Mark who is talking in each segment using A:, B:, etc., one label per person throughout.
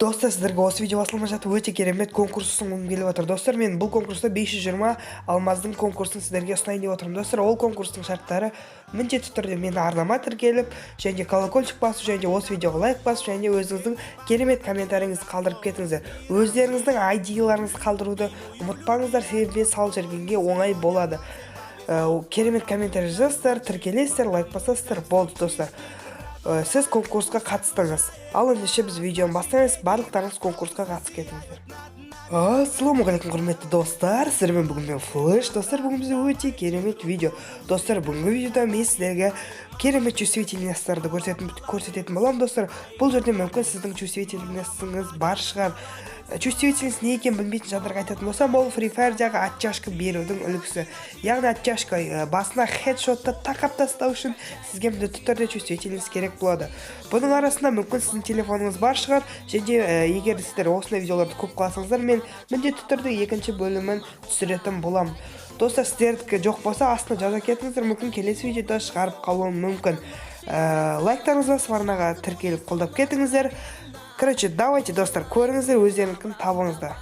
A: Достар, сіздерге осы видео басылымы жатып өте керемет конкурс ұсынғым келіп отыр. Достар, мен бұл конкурста 520 алмаздың конкурсын сіздерге ұсынайын деп отырмын. Достар, ол конкурстың шарттары міндетті түрде мені арнама тіркеліп, және колокольчик басу, және осы видеоға лайк басу, және өзіңіздің керемет комментарийіңізді қалдырып кетіңіздер. Өздеріңіздің ID-ларыңызды қалдыруды ұмытпаңыздар, себебі сал жүргенге оңай болады. Керемет комментарий жазасыздар, тіркелесіздер, лайк басасыздар, болды достар. Сіз конкурсқа қатыстыңыз. Ал ендеше біз видеоны бастаймыз. Барлықтарыңыз конкурсқа қатысып кетіңіздер. Ассалаумағалейкум құрметті достар. Сіздермен бүгін мен Флэш. Достар, бүгін бізде өте керемет видео. Достар, бүгінгі видеода мен сіздерге керемет чувствительностьтарды көрсететін боламын, достар. Бұл жерде мүмкін сіздің чувствительностьіңіз бар шығар. Чувствительность не екен білмейтін жандарға айтатын болсам, ол Free Fire'дағы оттяжка берудің үлгісі. Яғни оттяжка басына хедшотты тақап тастау үшін сізге міндетті түрде чувствительность керек болады. Бұның арасында мүмкін сіздің телефоныңыз бар шығар, және егер сіздер осындай видеоларды көп қаласаңыздар, мен міндетті түрде екінші бөлімін түсіретін боламын. Достар, сіздердікі жоқ болса, астына жаза кетіңіздер, мүмкін келесі видеода шығарып қалуым мүмкін. Лайктарыңызға, сварнаға тіркеліп қолдап кетіңіздер. Короче, давайте, достар, көріңіздер, өздеріңіздің табыңызда.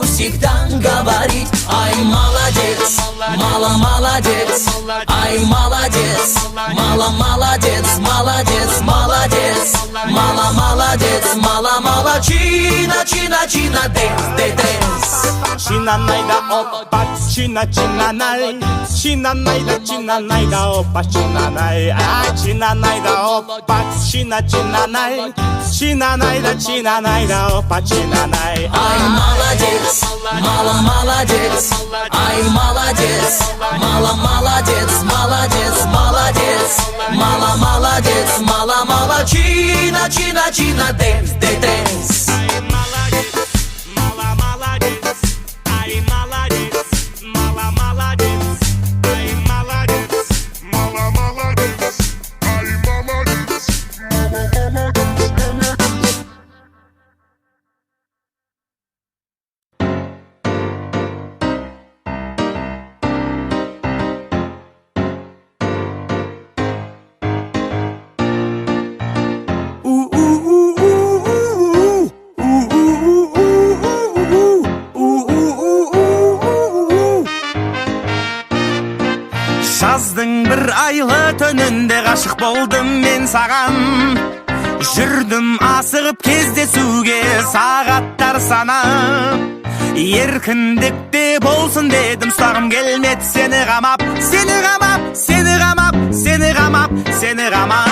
B: Всегда говорить, ай, молодец, мало молодец, ай, молодец, мало молодец, молодец, молодец, мало молодец, мало молодчина, чина, дэнс.
C: Чина найда опа, чина най, чина найда опа, чина най, чина найда опа, чина най, чина найда опа, чина най.
B: Ай, молодец, мало молодец, ай, молодец, мало молодец, молодец, молодец, мало молодец, мало молодчина, чина, дэнс.
C: Жаздың бір айлы түнінде ғашық болдым мен саған. Жүрдім асығып кездесуге сағаттар санап. Еркіндікте болсын дедім, ұстағым келмеді сені қамап, сені қамап, сені қамап, сені қамап, сені қамап.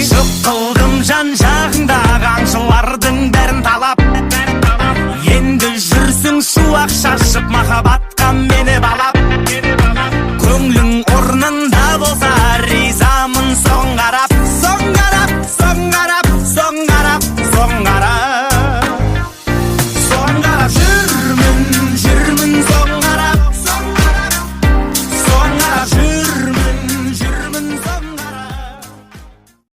C: Жоқ қылдым жан жағыңдағы аңшылардың бәрін талап. Енді жүрсің шуақ шашып, махаббатқа мені балап.